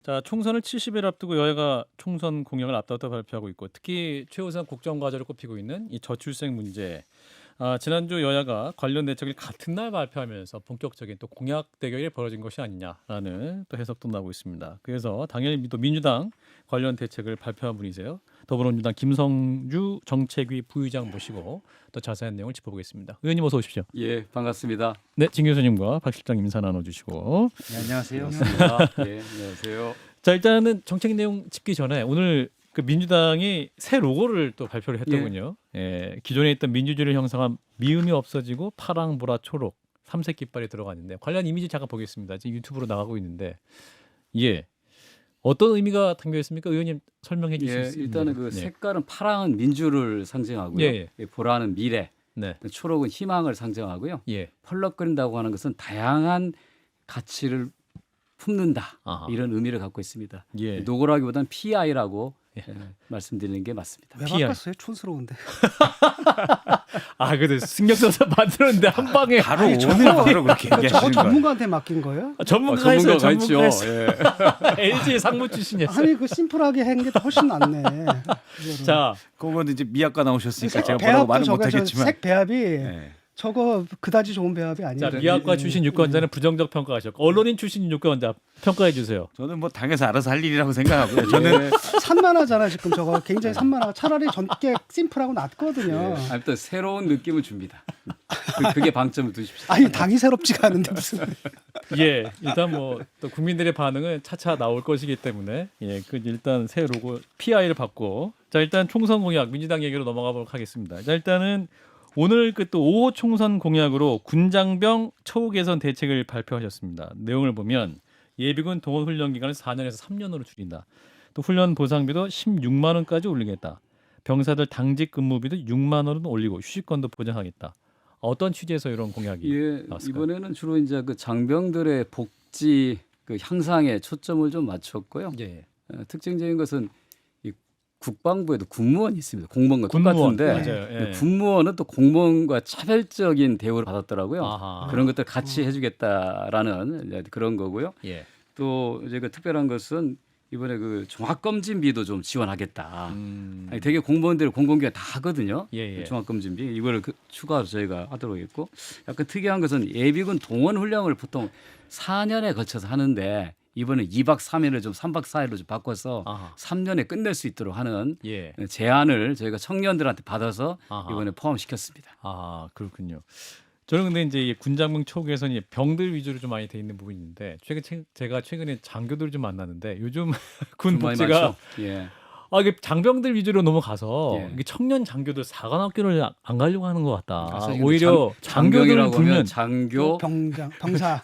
자, 총선을 70일 앞두고 여야가 총선 공약을 앞다퉈 발표하고 있고 특히 최우선 국정과제로 꼽히고 있는 이 저출생 문제. 지난주 여야가 관련 대책을 같은 날 발표하면서 본격적인 또 공약 대결이 벌어진 것이 아니냐라는 또 해석도 나오고 있습니다. 그래서 당연히 또 민주당 관련 대책을 발표한 분이세요. 더불어민주당 김성주 정책위 부의장 모시고 또 자세한 내용을 짚어보겠습니다. 의원님 어서 오십시오. 예, 반갑습니다. 네, 진 교수님과 박 실장 인사 나눠주시고. 네, 안녕하세요. 반갑습니다. 예, 안녕하세요. 자, 일단은 정책 내용 짚기 전에 오늘 그 민주당이 새 로고를 또 발표를 했더군요. 기존에 있던 민주주의를 형성한 미음이 없어지고 파랑, 보라, 초록 삼색 깃발이 들어갔는데 관련 이미지 잠깐 보겠습니다. 지금 유튜브로 나가고 있는데 어떤 의미가 담겨 있습니까? 의원님 설명해 주실 예, 수 있나요? 일단은 그 색깔은 파랑은 민주를 상징하고요. 예, 보라는 미래, 네. 초록은 희망을 상징하고요. 예. 펄럭거린다고 하는 것은 다양한 가치를 품는다. 아하. 이런 의미를 갖고 있습니다. 예. 노골하기보다는 PI라고 말씀드리는 게 맞습니다. 왜 PR. 바꿨어요? 촌스러운데. 그래도 신경 써서 만들었는데 한 방에 바로 오늘 바로 그렇게 저거 얘기하시는 거예요. 전문가한테 맡긴 거예요? 전문가가 있어요. 전문가가 있죠. 전문가 있어요. 예. LG 상무 출신이었어요. 아니 그 심플하게 한 게 훨씬 낫네. 이거는. 자, 그건 이제 미학과 나오셨으니까 제가 뭐라고 배합도 말은 저거 못하겠지만. 색 배합이 예. 저거 그다지 좋은 배합이 자 아니에요. 미학과 출신 유권자는 부정적 평가하셨고 언론인 출신 유권자 평가해 주세요. 저는 뭐 당에서 알아서 할 일이라고 생각하고요. 저는 예. 산만하잖아 지금 저거 굉장히 산만하고 차라리 전께 심플하고 낫거든요. 아무튼 새로운 느낌을 줍니다. 그게 방점을 두십시오. 아니 당이 새롭지가 않은데 무슨 예, 일단 뭐 또 국민들의 반응은 차차 나올 것이기 때문에 그 일단 새 로고 PI를 받고 자 일단 총선 공약 민주당 얘기로 넘어가 보도록 하겠습니다. 자 일단은 오늘 그 또 5호 총선 공약으로 군장병 처우 개선 대책을 발표하셨습니다. 내용을 보면 예비군 동원 훈련 기간을 4년에서 3년으로 줄인다. 또 훈련 보상비도 16만 원까지 올리겠다. 병사들 당직 근무비도 6만 원은 올리고 휴식권도 보장하겠다. 어떤 취지에서 이런 공약이 예, 나왔을까요? 이번에는 주로 이제 그 장병들의 복지 그 향상에 초점을 좀 맞췄고요. 예. 특징적인 것은 이 국방부에도 군무원이 있습니다. 공무원과 군무원, 똑같은데 맞아요. 예. 군무원은 또 공무원과 차별적인 대우를 받았더라고요. 아하. 그런 것들 같이 해주겠다라는 이제 그런 거고요. 예. 또 이제 그 특별한 것은 이번에 그 종합검진비도 좀 지원하겠다. 아니, 되게 공무원들 공공기관 다 하거든요. 예. 종합검진비 이거를 추가로 저희가 하도록 했고, 약간 특이한 것은 예비군 동원 훈련을 보통 4년에 걸쳐서 하는데 이번에 2박 3일을 좀 3박 4일로 좀 바꿔서 아하. 3년에 끝낼 수 있도록 하는 예. 제안을 저희가 청년들한테 받아서 아하. 이번에 포함시켰습니다. 그렇군요. 저는 근데 이제 이 군장병 처우 개선이 병들 위주로 좀 많이 돼 있는 부분인데 제가 최근에 장교들 좀 만났는데 요즘 군 좀 많이 복지가 많죠? 예. 이게 장병들 위주로 넘어가서 예. 이게 청년 장교들 사관학교를 안 가려고 하는 것 같다. 사실 오히려 장교들을 장병이라고 두면 하면 장교, 병사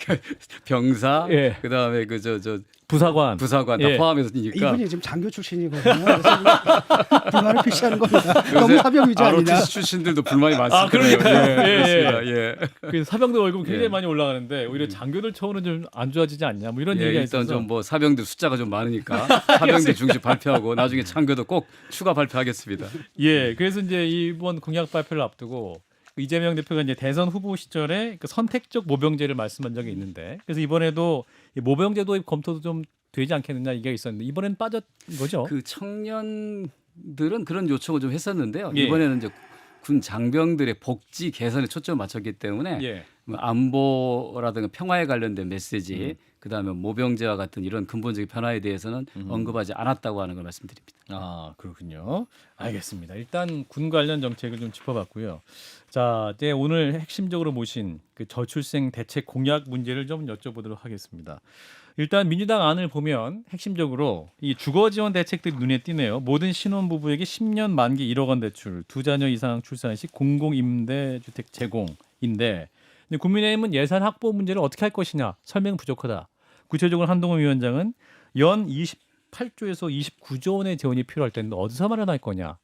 병사, 예. 그다음에 그 저 부사관 부사관 예. 다 포함해서니까 이분이 지금 장교 출신이거든요. 그래서 불만을 표시하는 겁니다. 너무 사병 위주 아니냐? ROTC 출신들도 불만이 많습니다. 그러니까요. 예, 예, 그렇습니다. 예. 그 사병들 월급 굉장히 예. 많이 올라가는데 오히려 장교들 처우는 좀 안 좋아지지 않냐 뭐 이런 예, 얘기가 일단 있어서 좀 뭐 사병들 숫자가 좀 많으니까 사병들 중심 발표하고 나중에 장교도 꼭 추가 발표하겠습니다. 그래서 이제 이번 공약 발표를 앞두고 이재명 대표가 이제 대선 후보 시절에 그 선택적 모병제를 말씀한 적이 있는데 그래서 이번에도 이 모병제 도입 검토도 좀 되지 않겠느냐 얘기가 있었는데 이번엔 빠졌 거죠? 그 청년들은 그런 요청을 좀 했었는데요. 예. 이번에는 이제 군 장병들의 복지 개선에 초점을 맞췄기 때문에 예. 뭐 안보라든가 평화에 관련된 메시지, 그다음에 모병제와 같은 이런 근본적인 변화에 대해서는 언급하지 않았다고 하는 걸 말씀드립니다. 그렇군요. 알겠습니다. 일단 군 관련 정책을 좀 짚어봤고요. 자, 이제 오늘 핵심적으로 모신 그 저출생 대책 공약 문제를 좀 여쭤보도록 하겠습니다. 일단 민주당 안을 보면 핵심적으로 이 주거 지원 대책들이 눈에 띄네요. 모든 신혼부부에게 10년 만기 1억 원 대출, 두 자녀 이상 출산 시 공공임대주택 제공인데 근데 국민의힘은 예산 확보 문제를 어떻게 할 것이냐 설명 부족하다. 구체적으로 한동훈 위원장은 연 28조에서 29조 원의 재원이 필요할 텐데 어디서 마련할 거냐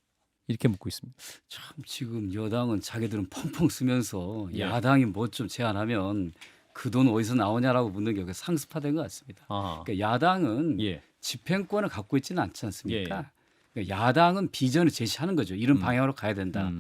이렇게 묻고 있습니다. 참 지금 여당은 자기들은 펑펑 쓰면서 예. 야당이 뭐 좀 제안하면 그 돈 어디서 나오냐라고 묻는 게 상습화된 것 같습니다. 그러니까 야당은 예. 집행권을 갖고 있지는 않지 않습니까? 그러니까 야당은 비전을 제시하는 거죠. 이런 방향으로 가야 된다.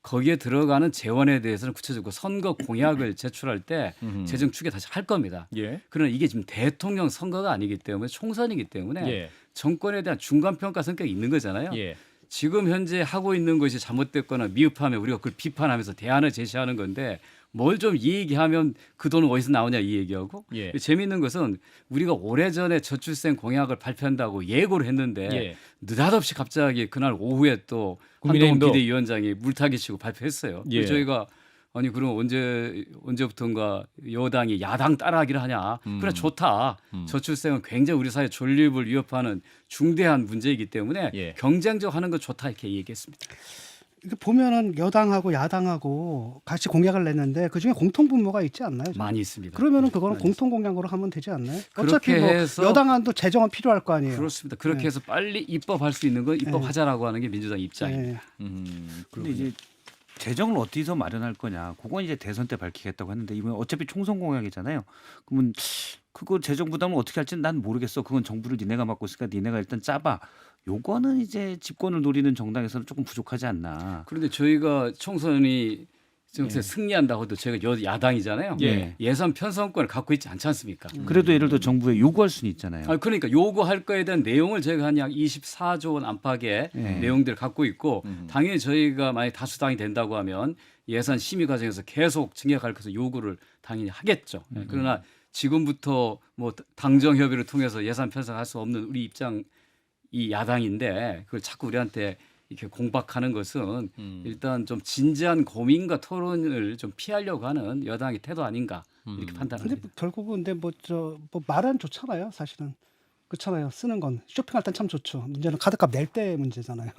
거기에 들어가는 재원에 대해서는 구체적으로 선거 공약을 제출할 때 재정 추계 다시 할 겁니다. 예. 그러나 이게 지금 대통령 선거가 아니기 때문에 총선이기 때문에 예. 정권에 대한 중간 평가 성격이 있는 거잖아요. 예. 지금 현재 하고 있는 것이 잘못됐거나 미흡하면 우리가 그걸 비판하면서 대안을 제시하는 건데 뭘 좀 이 얘기하면 그 돈은 어디서 나오냐 이 얘기하고 예. 재미있는 것은 우리가 오래전에 저출생 공약을 발표한다고 예고를 했는데 예. 느닷없이 갑자기 그날 오후에 또 국민의힘도 한동훈 비대위원장이 물타기 치고 발표했어요. 예. 저희가 아니 그럼 언제부턴가 여당이 야당 따라하기를 하냐? 그래 좋다. 저출생은 굉장히 우리 사회 존립을 위협하는 중대한 문제이기 때문에 예. 경쟁적 하는 거 좋다 이렇게 얘기했습니다. 이게 보면은 여당하고 야당하고 같이 공약을 냈는데 그 중에 공통 분모가 있지 않나요? 많이 있습니다. 그러면은 그거는 많이 공통 공약으로 하면 되지 않나요? 그렇게 어차피 뭐 해서- 여당안도 재정은 필요할 거 아니에요. 그렇습니다. 그렇게 네. 해서 빨리 입법할 수 있는 건 입법하자라고 하는 게 민주당 입장입니다. 네. 근데 이제 재정을 어디서 마련할 거냐. 그건 이제 대선 때 밝히겠다고 했는데 이번 어차피 총선 공약이잖아요. 그러면 그거 재정 부담을 어떻게 할지는 난 모르겠어. 그건 정부를 니네가 맡고 있으니까 니네가 일단 짜봐. 요거는 이제 집권을 노리는 정당에서는 조금 부족하지 않나. 그런데 저희가 총선이 정세 예. 승리한다고 해도 저희가 야당이잖아요. 예. 예산 편성권을 갖고 있지 않지 않습니까? 그래도 예를 들어 정부에 요구할 수는 있잖아요. 그러니까 요구할 거에 대한 내용을 저희가 한 약 24조 원 안팎의 네. 내용들을 갖고 있고 당연히 저희가 만약 다수당이 된다고 하면 예산 심의 과정에서 계속 증액할 것을 요구를 당연히 하겠죠. 그러나 지금부터 뭐 당정 협의를 통해서 예산 편성할 수 없는 우리 입장 이 야당인데 그걸 자꾸 우리한테 이렇게 공박하는 것은 일단 좀 진지한 고민과 토론을 좀 피하려고 하는 여당의 태도 아닌가 이렇게 근데 판단합니다. 결국은 근데 뭐 말은 좋잖아요, 사실은. 그렇잖아요. 쓰는 건 쇼핑할 땐 참 좋죠. 문제는 카드값 낼 때 문제잖아요.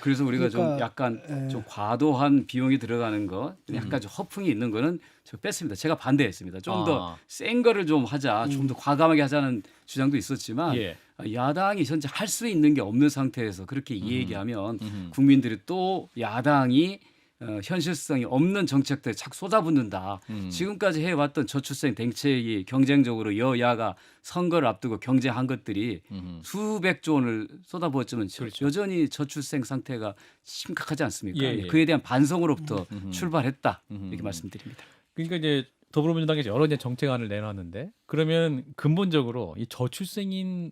그래서 우리가 좀 그러니까, 약간 예. 좀 과도한 비용이 들어가는 거, 약간 좀 허풍이 있는 거는 저 뺐습니다. 제가 반대했습니다. 좀 더 센 거를 좀 하자, 좀 더 과감하게 하자는 주장도 있었지만 예. 야당이 현재 할 수 있는 게 없는 상태에서 그렇게 얘기하면 국민들이 또 야당이 현실성이 없는 정책들에 자꾸 쏟아붓는다. 지금까지 해왔던 저출생 대책이 경쟁적으로 여야가 선거를 앞두고 경쟁한 것들이 수백조 원을 쏟아부었지만 그렇죠. 여전히 저출생 상태가 심각하지 않습니까? 예, 예. 그에 대한 반성으로부터 출발했다 이렇게 말씀드립니다. 그러니까 이제 더불어민주당에서 여러 이제 정책안을 내놨는데 그러면 근본적으로 이 저출생인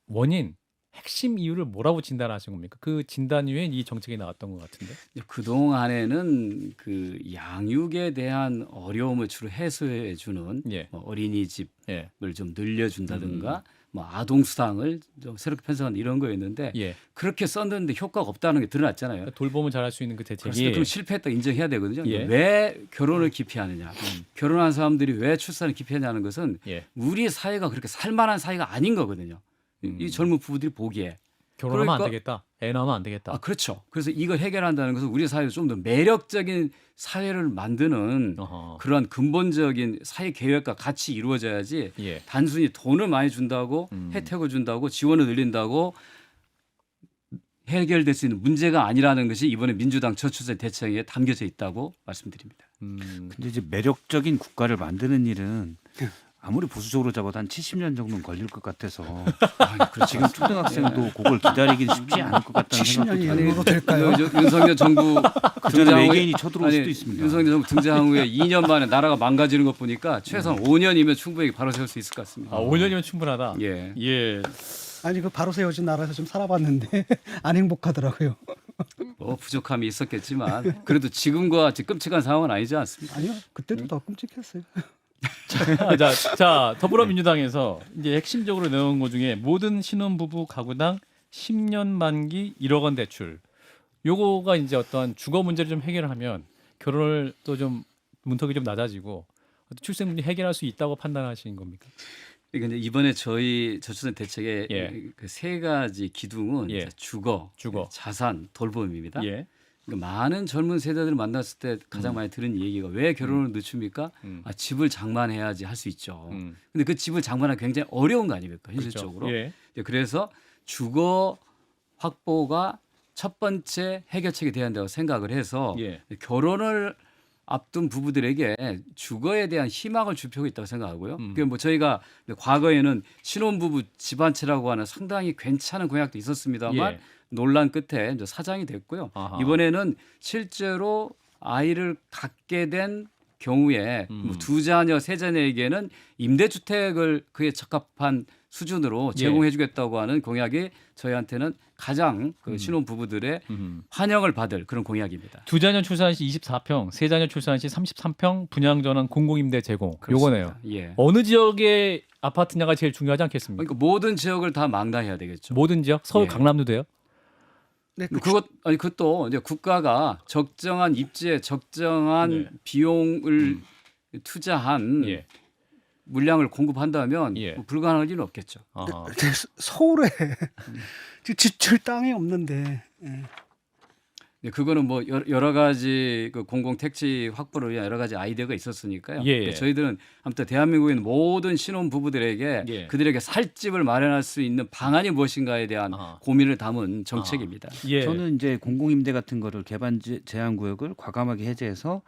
원인 핵심 이유를 뭐라고 진단하신 겁니까? 그 진단 이후에 이 정책이 나왔던 것 같은데. 그 동안에는 그 양육에 대한 어려움을 주로 해소해 주는 예. 뭐 어린이집을 예. 좀 늘려준다든가 뭐 아동 수당을 좀 새롭게 편성한 이런 거였는데 예. 그렇게 썼는데 효과가 없다는 게 드러났잖아요. 그러니까 돌보면 잘할 수 있는 그 대책이. 그렇습니다. 그럼 실패했다 인정해야 되거든요. 예. 왜 결혼을 기피하느냐? 결혼한 사람들이 왜 출산을 기피하냐는 것은 예. 우리 사회가 그렇게 살만한 사회가 아닌 거거든요. 이 젊은 부부들이 보기에. 결혼하면 안 그러니까- 되겠다. 애 낳으면 안 되겠다. 그렇죠. 그래서 이걸 해결한다는 것은 우리 사회를 좀 더 매력적인 사회를 만드는 어허. 그러한 근본적인 사회 계획과 같이 이루어져야지 예. 단순히 돈을 많이 준다고 혜택을 준다고 지원을 늘린다고 해결될 수 있는 문제가 아니라는 것이 이번에 민주당 저출생 대책에 담겨져 있다고 말씀드립니다. 근데 이제 매력적인 국가를 만드는 일은 아무리 보수적으로 잡아도 한 70년 정도는 걸릴 것 같아서 지금 초등학생도 그걸 기다리기는 쉽지 않을 것 같다는 70년이 생각도 연으로 될까요? 윤석열 정부 그 전에 등장 후에- 외계인이 쳐들어올 수도 있습니다. 윤석열 정부 등장 후에 2년 만에 나라가 망가지는 것 보니까 최소한 5년이면 충분히 바로 세울 수 있을 것 같습니다. 5년이면 충분하다. 예. 예. 아니 그 바로 세워진 나라에서 좀 살아봤는데 안 행복하더라고요. 뭐 부족함이 있었겠지만 그래도 지금과 같이 끔찍한 상황은 아니지 않습니까? 아니요, 그때도 더 끔찍했어요. 자, 더불어민주당에서 이제 핵심적으로 내놓은 것 중에 모든 신혼부부 가구당 10년 만기 1억 원 대출. 요거가 이제 어떤 주거 문제를 좀 해결하면 결혼을 또 좀 문턱이 좀 낮아지고 출생 문제 해결할 수 있다고 판단하시는 겁니까? 그러니까 이제 이번에 저희 저출산 대책의 예. 그 세 가지 기둥은 예. 이제 주거, 자산, 돌봄입니다. 예. 그러니까 많은 젊은 세대들을 만났을 때 가장 많이 들은 얘기가 왜 결혼을 늦춥니까? 집을 장만해야지 할 수 있죠. 근데 그 집을 장만하기 굉장히 어려운 거 아닙니까? 현실적으로. 그렇죠. 예. 그래서 주거 확보가 첫 번째 해결책이 돼야 한다고 생각을 해서 예. 결혼을 앞둔 부부들에게 주거에 대한 희망을 줄 필요가 있다고 생각하고요. 그 뭐 저희가 과거에는 신혼부부 집안채라고 하는 상당히 괜찮은 공약도 있었습니다만 예. 논란 끝에 이제 사장이 됐고요. 아하. 이번에는 실제로 아이를 갖게 된 경우에 뭐두 자녀, 세 자녀에게는 임대주택을 그에 적합한 수준으로 예. 제공해주겠다고 하는 공약이 저희한테는 가장 그 신혼부부들의 환영을 받을 그런 공약입니다. 두 자녀 출산 시 24평, 세 자녀 출산 시 33평 분양 전환 공공임대 제공. 요거네요. 예. 어느 지역의 아파트냐가 제일 중요하지 않겠습니까? 그러니까 모든 지역을 다 망라해야 되겠죠. 모든 지역, 서울 예. 강남도 돼요? 네, 그것도 이제 국가가 적정한 입지에 적정한 네. 비용을 투자한 예. 물량을 공급한다면 예. 뭐 불가능할 일은 없겠죠. 아하. 근데 서울에 지금 집줄 땅이 없는데 예. 네, 그거는 뭐 여러 가지 그 공공 택지 확보를 위한 여러 가지 아이디어가 있었으니까요. 예. 근데 저희들은 아무튼 대한민국에 있는 모든 신혼 부부들에게 예. 그들에게 살 집을 마련할 수 있는 방안이 무엇인가에 대한 아하. 고민을 담은 정책입니다. 예. 저는 이제 공공임대 같은 거를 개발 제한 구역을 과감하게 해제해서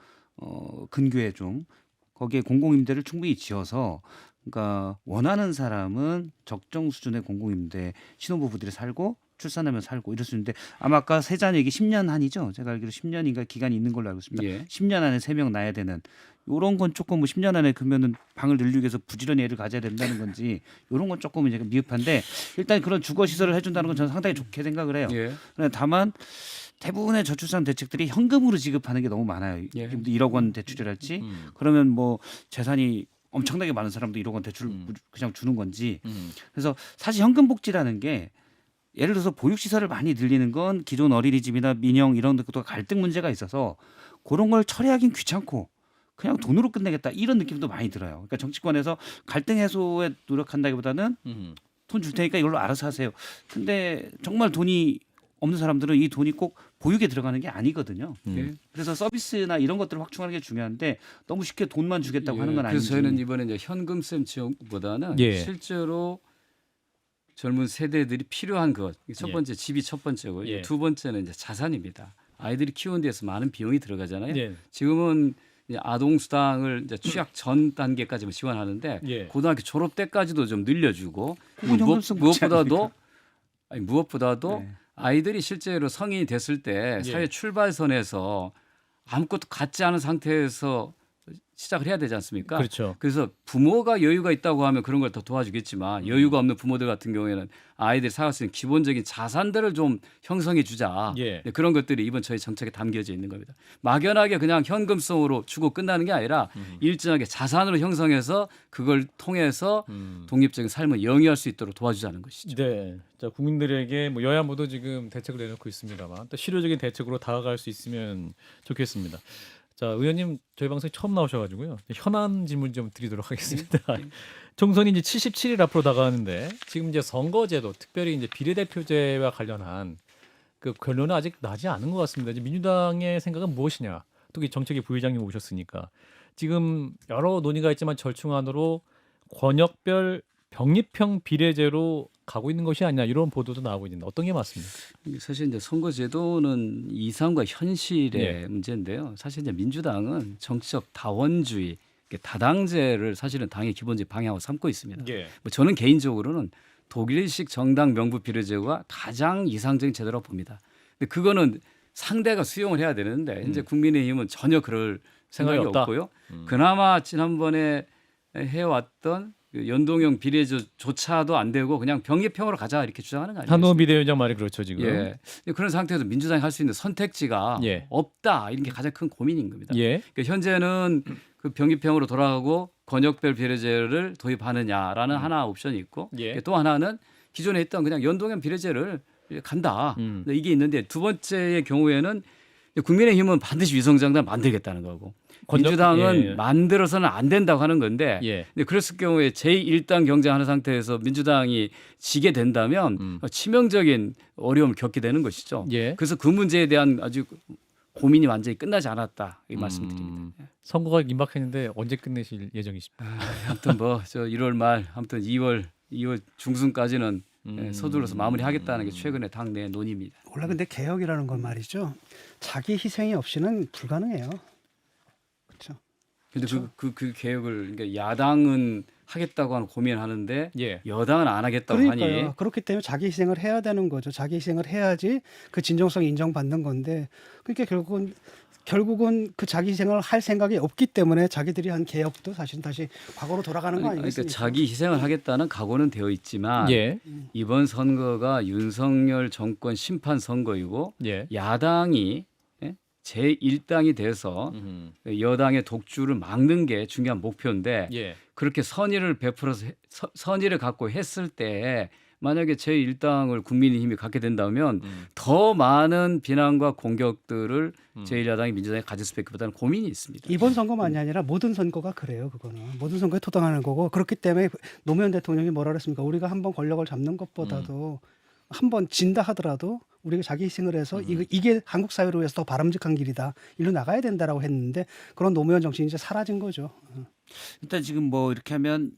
근교에 좀 거기에 공공임대를 충분히 지어서 그러니까 원하는 사람은 적정 수준의 공공임대 신혼부부들이 살고 출산하면 살고 이럴 수 있는데 아마 아까 세 자녀 얘기 10년 한이죠. 제가 알기로 10년인가 기간이 있는 걸로 알고 있습니다. 예. 10년 안에 3명 낳아야 되는 요런 건 조금 뭐 10년 안에 그러면은 방을 늘리기 위해서 부지런히 애를 가져야 된다는 건지 요런 건 조금 이제 미흡한데 일단 그런 주거 시설을 해준다는 건 저는 상당히 좋게 생각을 해요. 예. 그러나 다만 대부분의 저출산 대책들이 현금으로 지급하는 게 너무 많아요. 예. 1억 원 대출이랄지 그러면 뭐 재산이 엄청나게 많은 사람도 1억 원 대출 그냥 주는 건지 그래서 사실 현금 복지라는 게 예를 들어서 보육시설을 많이 늘리는 건 기존 어린이집이나 민영 이런 것도 갈등 문제가 있어서 그런 걸 처리하긴 귀찮고 그냥 돈으로 끝내겠다 이런 느낌도 많이 들어요. 그러니까 정치권에서 갈등 해소에 노력한다기보다는 돈 줄 테니까 이걸로 알아서 하세요. 근데 정말 돈이 없는 사람들은 이 돈이 꼭 보육에 들어가는 게 아니거든요. 예. 그래서 서비스나 이런 것들을 확충하는 게 중요한데 너무 쉽게 돈만 주겠다고 하는 건 아니지. 그래서 저희는 이번에 이제 현금성 지원보다는 예. 실제로 젊은 세대들이 필요한 것. 첫 예. 번째 집이 첫 번째고요. 예. 두 번째는 이제 자산입니다. 아이들이 키우는 데서 많은 비용이 들어가잖아요. 예. 지금은 이제 아동 수당을 이제 취약 전 단계까지만 지원하는데 예. 고등학교 졸업 때까지도 좀 늘려주고 그건 현금성 복지 무엇보다도 네. 아이들이 실제로 성인이 됐을 때 예. 사회 출발선에서 아무것도 갖지 않은 상태에서 시작을 해야 되지 않습니까? 그렇죠. 그래서 부모가 여유가 있다고 하면 그런 걸 더 도와주겠지만 여유가 없는 부모들 같은 경우에는 아이들이 살아갈 수 있는 기본적인 자산들을 좀 형성해 주자. 예. 네, 그런 것들이 이번 저희 정책에 담겨져 있는 겁니다. 막연하게 그냥 현금성으로 주고 끝나는 게 아니라 일정하게 자산으로 형성해서 그걸 통해서 독립적인 삶을 영위할 수 있도록 도와주자는 것이죠. 네. 자, 국민들에게 뭐 여야 모두 지금 대책을 내놓고 있습니다만 또 실효적인 대책으로 다가갈 수 있으면 좋겠습니다. 자, 의원님 저희 방송에 처음 나오셔가지고요. 현안 질문 좀 드리도록 하겠습니다. 총선이 이제 77일 앞으로 다가가는데 지금 이제 선거제도, 특별히 이제 비례대표제와 관련한 그 결론은 아직 나지 않은 것 같습니다. 이제 민주당의 생각은 무엇이냐? 또 이 정책위 부의장님 오셨으니까 지금 여러 논의가 있지만 절충안으로 권역별 병립형 비례제로 가고 있는 것이 아니냐 이런 보도도 나오고 있는데 어떤 게 맞습니까? 사실 이제 선거제도는 이상과 현실의 예. 문제인데요. 사실 이제 민주당은 정치적 다원주의, 다당제를 사실은 당의 기본적 방향으로 삼고 있습니다. 예. 뭐 저는 개인적으로는 독일식 정당 명부 비례제가 가장 이상적인 제도라고 봅니다. 근데 그거는 상대가 수용을 해야 되는데 이제 국민의힘은 전혀 그럴 생각이 생각이 없다. 없고요. 그나마 지난번에 해왔던 그 연동형 비례조차도 안 되고 그냥 병립형으로 가자 이렇게 주장하는 거 아니에요? 한동훈 비대위원장 말이 그렇죠 지금. 예. 그런 상태에서 민주당이 할 수 있는 선택지가 예. 없다 이런 게 가장 큰 고민인 겁니다. 예. 그러니까 현재는 그 병립형으로 돌아가고 권역별 비례제를 도입하느냐라는 하나 옵션이 있고 예. 또 하나는 기존에 있던 그냥 연동형 비례제를 간다. 근데 이게 있는데 두 번째의 경우에는 국민의힘은 반드시 위성정당 만들겠다는 거고 민주당은 예. 만들어서는 안 된다고 하는 건데 예. 근데 그랬을 경우에 제1당 경쟁하는 상태에서 민주당이 지게 된다면 치명적인 어려움을 겪게 되는 것이죠. 예. 그래서 그 문제에 대한 아주 고민이 완전히 끝나지 않았다 이 말씀드립니다. 선거가 임박했는데 언제 끝내실 예정이십니까? 아무튼 뭐 저 1월 말 아무튼 2월 중순까지는 서둘러서 마무리하겠다는 게 최근의 당내 논의입니다. 원래 근데 개혁이라는 건 말이죠. 자기 희생이 없이는 불가능해요. 근데 그 개혁을 그러니까 야당은 하겠다고 하는 고민하는데 예. 여당은 안 하겠다고 그러니까요. 하니 그렇기 때문에 자기 희생을 해야 되는 거죠. 자기 희생을 해야지 그 진정성이 인정받는 건데 그러니까 결국은 그 자기 희생을 할 생각이 없기 때문에 자기들이 한 개혁도 사실은 다시 과거로 돌아가는 거 그러니까 아니겠습니까? 자기 희생을 하겠다는 각오는 되어 있지만 예. 이번 선거가 윤석열 정권 심판 선거이고 예. 야당이 제1당이 돼서 여당의 독주를 막는 게 중요한 목표인데 예. 그렇게 선의를 베풀어서 선의를 갖고 했을 때 만약에 제1당을 국민의힘이 갖게 된다면 더 많은 비난과 공격들을 제1야당이 민주당이 가질 수밖에 없다는 고민이 있습니다. 이번 선거만이 아니라 모든 선거가 그래요. 그거는 모든 선거에 토당하는 거고 그렇기 때문에 노무현 대통령이 뭐라 그랬습니까? 우리가 한번 권력을 잡는 것보다도 한번 진다 하더라도 우리가 자기 희생을 해서 이게 한국 사회를 위해서 더 바람직한 길이다. 일로 나가야 된다라고 했는데 그런 노무현 정신이 이제 사라진 거죠. 일단 지금 뭐 이렇게 하면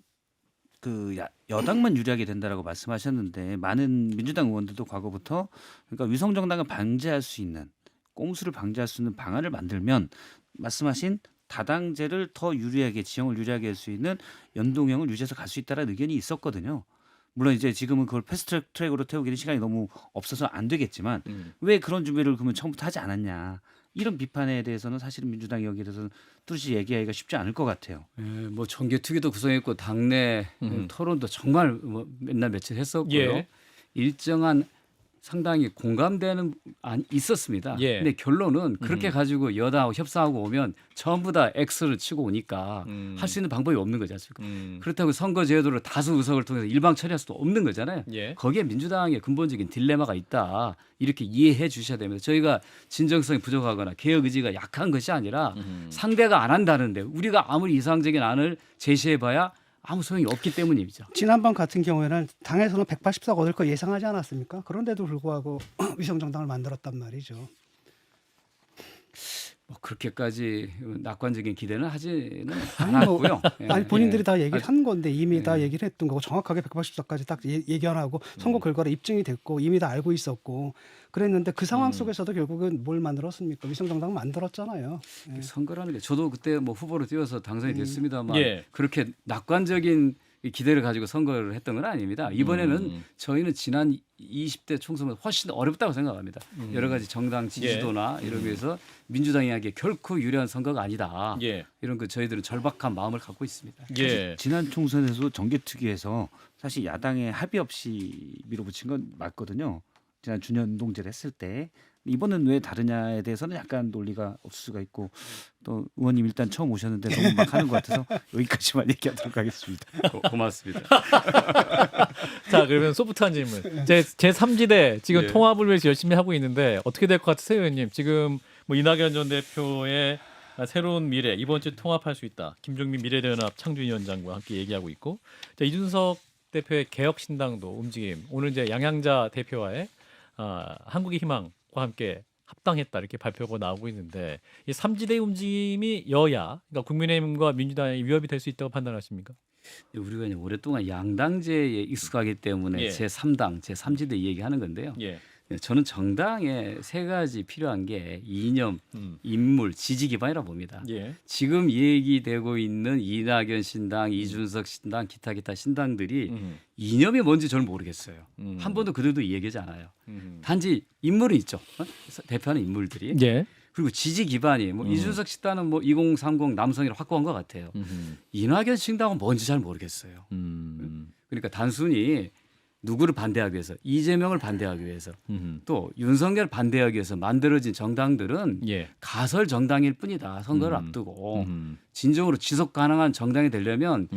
그 여당만 유리하게 된다라고 말씀하셨는데 많은 민주당 의원들도 과거부터 그러니까 위성 정당을 방지할 수 있는 꼼수를 방지할 수 있는 방안을 만들면 말씀하신 다당제를 더 유리하게 지형을 유리하게 할 수 있는 연동형을 유지해서 갈 수 있다라는 의견이 있었거든요. 물론 이제 지금은 그걸 패스트 트랙으로 태우기는 시간이 너무 없어서 안 되겠지만 왜 그런 준비를 그러면 처음부터 하지 않았냐 이런 비판에 대해서는 사실은 민주당이 여기에 대해서는 뚜렷이 얘기하기가 쉽지 않을 것 같아요. 예, 뭐 정개특위도 구성했고 당내 토론도 정말 뭐 맨날 며칠 했었고요. 예. 일정한 상당히 공감대는 있었습니다. 예. 근데 결론은 그렇게 가지고 여당하고 협상하고 오면 전부 다 X를 치고 오니까 할 수 있는 방법이 없는 거지 않습니까? 그렇다고 선거 제도를 다수 의석을 통해서 일방 처리할 수도 없는 거잖아요. 예. 거기에 민주당의 근본적인 딜레마가 있다. 이렇게 이해해 주셔야 됩니다. 저희가 진정성이 부족하거나 개혁 의지가 약한 것이 아니라 상대가 안 한다는데 우리가 아무리 이상적인 안을 제시해봐야 아무 소용이 없기 때문이죠. 지난번 같은 경우에는 당에서는 184가 얻을 거 예상하지 않았습니까? 그런데도 불구하고 위성정당을 만들었단 말이죠. 뭐 그렇게까지 낙관적인 기대는 하지는 아니, 뭐, 않았고요. 예, 아니 본인들이 예. 다 얘기를 한 건데 이미 다 예. 얘기를 했던 거고 정확하게 184까지 딱 얘기 안 하고 선거 결과로 입증이 됐고 이미 다 알고 있었고 그랬는데 그 상황 속에서도 결국은 뭘 만들었습니까? 위성정당 만들었잖아요. 예. 선거라는 게 저도 그때 뭐 후보로 뛰어서 당선이 됐습니다만 예. 그렇게 낙관적인 기대를 가지고 선거를 했던 건 아닙니다. 이번에는 저희는 지난 20대 총선보다 훨씬 어렵다고 생각합니다. 여러 가지 정당 지지도나 이런 거에서 민주당에게 결코 유리한 선거가 아니다. 예. 이런 그 저희들은 절박한 마음을 갖고 있습니다. 예. 지난 총선에서 정개특위에서 사실 야당의 합의 없이 밀어붙인 건 맞거든요. 지난 준연동제를 했을 때 이번은 왜 다르냐에 대해서는 약간 논리가 없을 수가 있고 또 의원님 일단 처음 오셨는데 너무 막 하는 것 같아서 여기까지만 얘기하도록 하겠습니다. 고맙습니다. 자, 그러면 소프트한 질문. 제 3지대 지금 예. 통합을 위해서 열심히 하고 있는데 어떻게 될 것 같으세요, 의원님? 지금 뭐 이낙연 전 대표의 새로운 미래 이번 주 통합할 수 있다. 김종민 미래대연합 창준위원장과 함께 얘기하고 있고, 자, 이준석 대표의 개혁신당도 움직임. 오늘 이제 양양자 대표와의 한국의 희망과 함께 합당했다 이렇게 발표가 나오고 있는데 이 3지대 움직임이 여야, 그러니까 국민의힘과 민주당에 위협이 될 수 있다고 판단하십니까? 우리가 이제 오랫동안 양당제에 익숙하기 때문에 예. 제3당, 제3지대 얘기하는 건데요. 예. 저는 정당에 세 가지 필요한 게 이념, 인물, 지지 기반이라고 봅니다. 예. 지금 얘기되고 있는 이낙연 신당, 이준석 신당, 기타 신당들이 이념이 뭔지 저는 모르겠어요. 한 번도 그들도 얘기하지 않아요. 단지 인물은 있죠. 대표하는 인물들이. 예. 그리고 지지 기반이 뭐 이준석 신당은 뭐 2030 남성이라 확고한 것 같아요. 이낙연 신당은 뭔지 잘 모르겠어요. 그러니까 단순히 누구를 반대하기 위해서 이재명을 반대하기 위해서 또 윤석열 반대하기 위해서 만들어진 정당들은 예. 가설 정당일 뿐이다. 선거를 앞두고 진정으로 지속 가능한 정당이 되려면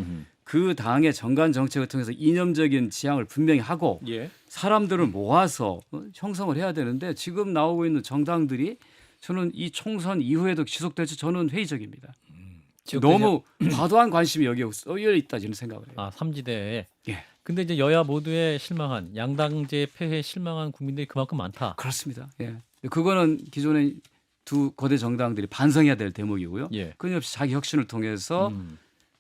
그 당의 정관 정책을 통해서 이념적인 지향을 분명히 하고 예. 사람들을 모아서 형성을 해야 되는데 지금 나오고 있는 정당들이 저는 이 총선 이후에도 지속될지 저는 회의적입니다. 너무 과도한 관심이 여기에 쏠려 있다 저는 생각을 해요. 아, 3지대에. 예. 근데 이제 여야 모두에 실망한 양당제 폐해에 실망한 국민들이 그만큼 많다. 그렇습니다. 예. 그거는 기존의 두 거대 정당들이 반성해야 될 대목이고요. 예. 끊임없이 자기 혁신을 통해서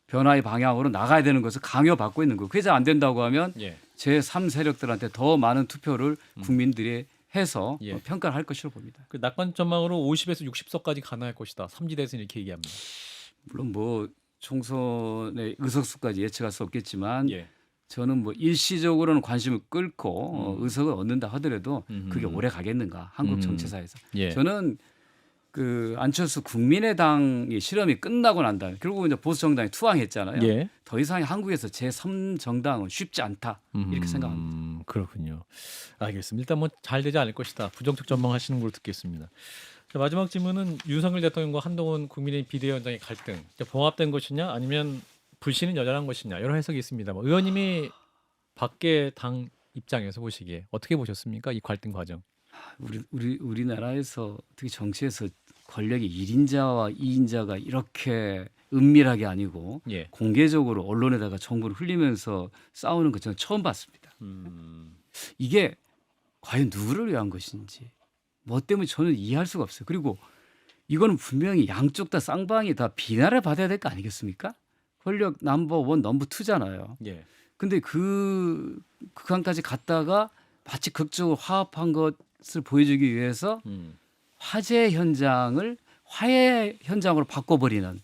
변화의 방향으로 나가야 되는 것을 강요받고 있는 거예요. 그게 안 된다고 하면 예. 제3 세력들한테 더 많은 투표를 국민들이 해서 예. 평가를 할 것으로 봅니다. 그 낙관 전망으로 50에서 60석까지 가능할 것이다. 3지대에서는 이렇게 얘기합니다. 물론 뭐 총선의 의석수까지 예측할 수 없겠지만 예. 저는 뭐 일시적으로는 관심을 끌고 의석을 얻는다 하더라도 그게 음. 오래 가겠는가 한국 음. 정치사에서. 예. 저는 그 안철수 국민의당의 실험이 끝나고 난 다음에 결국 이제 보수 정당이 투항했잖아요. 예. 더 이상 한국에서 제3 정당은 쉽지 않다 이렇게 생각합니다. 그렇군요. 알겠습니다. 일단 뭐 잘 되지 않을 것이다. 부정적 전망하시는 걸 듣겠습니다. 자, 마지막 질문은 윤석열 대통령과 한동훈 국민의힘 비대위원장의 갈등 봉합된 것이냐 아니면 불신은 여전한 것이냐 여러 해석이 있습니다. 뭐 의원님이 밖에 당 입장에서 보시기에 어떻게 보셨습니까? 이 갈등 과정. 우리나라에서 특히 정치에서 권력이 1인자와 2인자가 이렇게 은밀하게 아니고 예. 공개적으로 언론에다가 정보를 흘리면서 싸우는 것 저는 처음 봤습니다. 이게 과연 누구를 위한 것인지 뭐 때문에 저는 이해할 수가 없어요. 그리고 이거는 분명히 양쪽 다 쌍방이 다 비난을 받아야 될 거 아니겠습니까? 권력 넘버 1, 넘버 2잖아요. 예. 근데 그 극한까지 갔다가 마치 극적으로 화합한 것을 보여주기 위해서 화재 현장을 화해 현장으로 바꿔버리는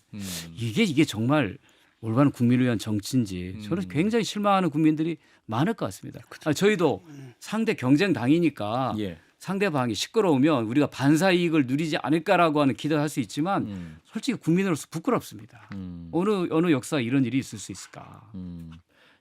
이게 정말 올바른 국민을 위한 정치인지 저는 굉장히 실망하는 국민들이 많을 것 같습니다. 저희도 상대 경쟁 당이니까 예. 상대방이 시끄러우면 우리가 반사 이익을 누리지 않을까라고 하는 기대를 할 수 있지만 솔직히 국민으로서 부끄럽습니다. 어느 역사에 이런 일이 있을 수 있을까?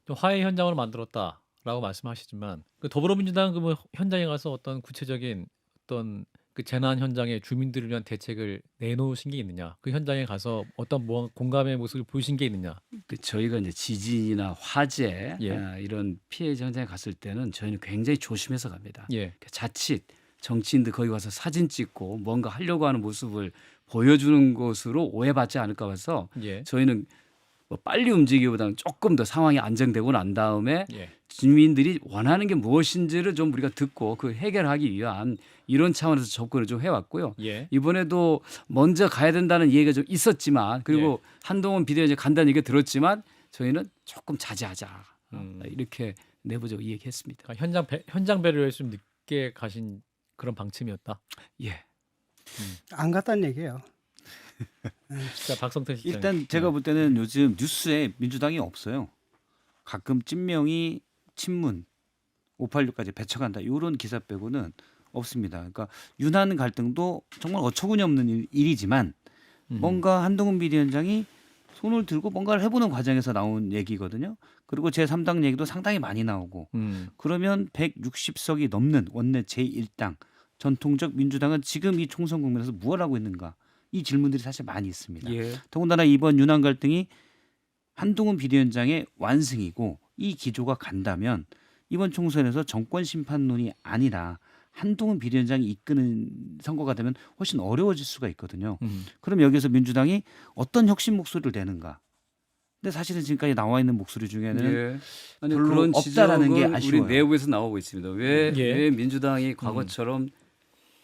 좀 화해 현장으로 만들었다라고 말씀하시지만 그 더불어민주당은 뭐 현장에 가서 어떤 구체적인 어떤 그 재난 현장에 주민들을 위한 대책을 내놓으신 게 있느냐? 그 현장에 가서 어떤 뭐 공감의 모습을 보이신 게 있느냐? 저희가 이제 지진이나 화재 예. 이런 피해 현장에 갔을 때는 저희는 굉장히 조심해서 갑니다. 예. 자칫 정치인들 거기 가서 사진 찍고 뭔가 하려고 하는 모습을 보여주는 것으로 오해받지 않을까 봐서 예. 저희는 뭐 빨리 움직이기보다는 조금 더 상황이 안정되고 난 다음에 예. 주민들이 원하는 게 무엇인지를 좀 우리가 듣고 그 해결하기 위한 이런 차원에서 접근을 좀 해왔고요. 예. 이번에도 먼저 가야 된다는 얘기가 좀 있었지만 그리고 한동훈 비대위원장이 간다는 얘기가 들었지만 저희는 조금 자제하자 이렇게 내부적으로 얘기했습니다. 그러니까 현장 배려에 좀 늦게 가신 그런 방침이었다. 예. 안 갔다는 얘기예요. 자, 박성태 씨. 일단 제가 볼 때는 요즘 뉴스에 민주당이 없어요. 가끔 찐명이 친문 586까지 배쳐간다 이런 기사 빼고는 없습니다. 그러니까 윤한 갈등도 정말 어처구니 없는 일이지만 뭔가 한동훈 비대위원장이 손을 들고 뭔가를 해보는 과정에서 나온 얘기거든요. 그리고 제3당 얘기도 상당히 많이 나오고 그러면 160석이 넘는 원내 제1당 전통적 민주당은 지금 이 총선 국면에서 무엇을 하고 있는가 이 질문들이 사실 많이 있습니다. 예. 더군다나 이번 윤한 갈등이 한동훈 비대위원장의 완승이고 이 기조가 간다면 이번 총선에서 정권 심판론이 아니라 한동훈 비대위원장이 이끄는 선거가 되면 훨씬 어려워질 수가 있거든요. 그럼 여기서 민주당이 어떤 혁신 목소리를 내는가? 근데 사실은 지금까지 나와 있는 목소리 중에는 예. 아니, 별로 그런 없다라는 게 지적은 아쉬워요. 우리 내부에서 나오고 있습니다. 왜 예. 민주당이 과거처럼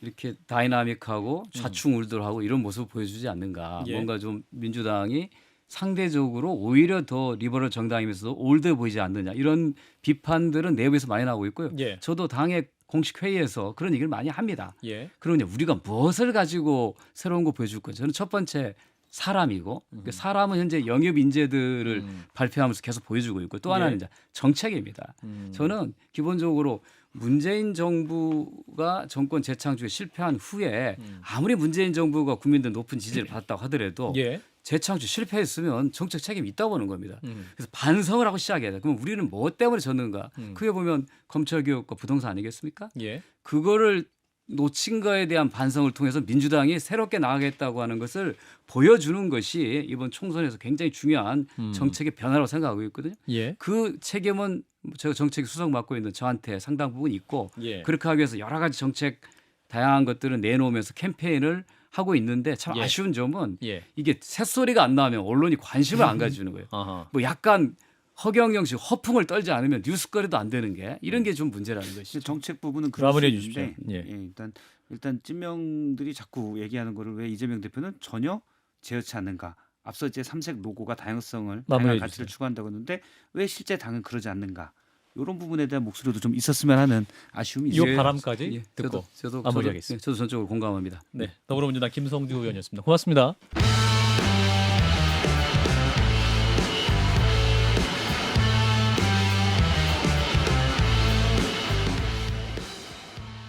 이렇게 다이나믹하고 좌충우돌하고 이런 모습을 보여주지 않는가? 예. 뭔가 좀 민주당이 상대적으로 오히려 더 리버럴 정당이면서도 올드해 보이지 않느냐 이런 비판들은 내부에서 많이 나오고 있고요. 예. 저도 당의 공식 회의에서 그런 얘기를 많이 합니다. 예. 그러면 우리가 무엇을 가지고 새로운 거 보여줄 건지 저는 첫 번째 사람이고 그 사람은 현재 영입 인재들을 발표하면서 계속 보여주고 있고 또 하나는 예. 이제 정책입니다. 저는 기본적으로 문재인 정부가 정권 재창출에 실패한 후에 아무리 문재인 정부가 국민들 높은 지지를 받았다고 하더라도 예. 재창출 실패했으면 정책 책임이 있다고 보는 겁니다. 그래서 반성을 하고 시작해야 돼요. 그럼 우리는 뭐 때문에 졌는가? 그게 보면 검찰개혁과 부동산 아니겠습니까? 예. 그거를 놓친 거에 대한 반성을 통해서 민주당이 새롭게 나아가겠다고 하는 것을 보여주는 것이 이번 총선에서 굉장히 중요한 정책의 변화라고 생각하고 있거든요. 예. 그 책임은 제가 정책 수석 맡고 있는 저한테 상당 부분 있고 예. 그렇게 하기 위해서 여러 가지 정책 다양한 것들을 내놓으면서 캠페인을 하고 있는데 참 예. 아쉬운 점은 예. 이게 새소리가 안 나오면 언론이 관심을 안 가져주는 거예요. 아하. 뭐 약간 허경영식 허풍을 떨지 않으면 뉴스거리도 안 되는 게 이런 게 좀 문제라는 것이죠. 정책 부분은 그럴 마무리해 수 있는데, 주십시오. 예. 일단 찐명들이 자꾸 얘기하는 거를 왜 이재명 대표는 전혀 제어치 않는가? 앞서 이제 삼색 로고가 다양성을 마무리해 다양한 가치를 주세요. 추구한다고 했는데 왜 실제 당은 그러지 않는가? 이런 부분에 대한 목소리도 좀 있었으면 하는 아쉬움이 이 있어요. 바람까지 듣고 저도 마무리하겠습니다. 저도 전적으로 공감합니다. 네, 더불어민주당 김성주 의원이었습니다. 고맙습니다.